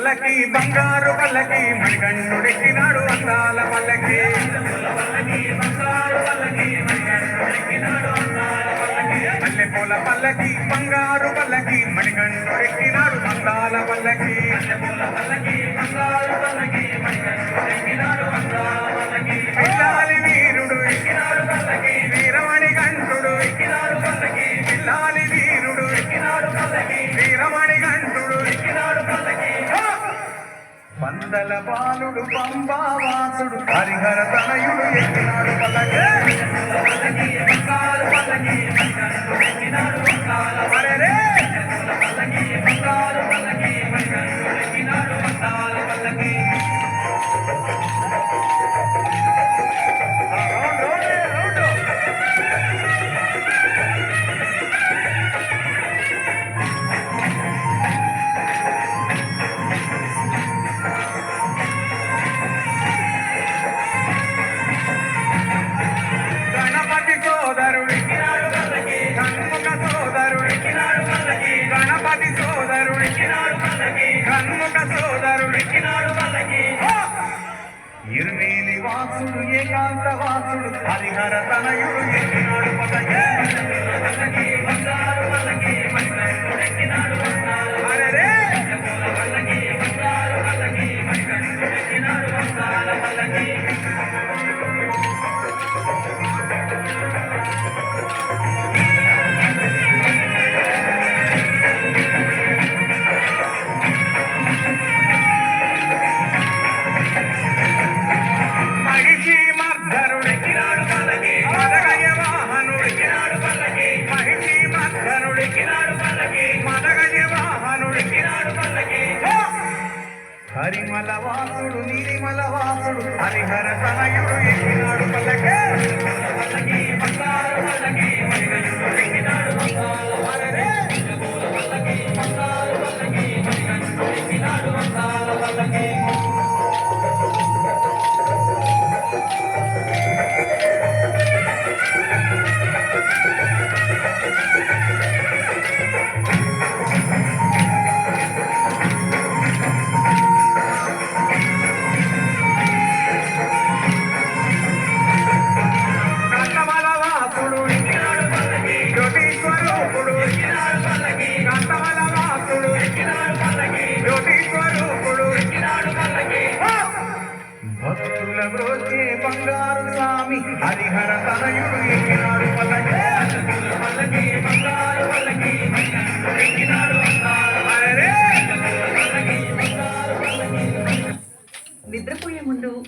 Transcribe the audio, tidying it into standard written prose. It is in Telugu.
పల్లకి బంగారు పల్లకి మణికంఠుడెక్కినాడు అందాల పల్లకి మల్లెపూల పల్లకి బంగారు పల్లకి మణికంఠుడెక్కినాడు అందాల పల్లకి పిల్లాలి వీరుడు ఎక్కినాడు పల్లకి వీరమణి కంఠుడు ఎక్కినాడు పల్లకి పిల్లాలి వీరుడు ఎక్కినాడు పల్లకి వీరమణి కంఠుడు ఎక్కినాడు పల్లకి పందల బాలుడు పంబావాసుడు హరిహర తనయుడు ఎక్కినాడు పల్లకి గణపతి సోదరుడు ఇరుమేలి వాసుడు ఏకాంత వాసుడు హరిహర తనయుడు ఎక్కినాడు పల్లకి హరిమల వాసుడు నీలిమల వాసుడు హరిహర తనయుడు ఎక్కినాడు పల్లకి భక్తుల బ్రోచే బంగారు స్వామి హరిహర తనయుడు ఎక్కినాడు పల్లకి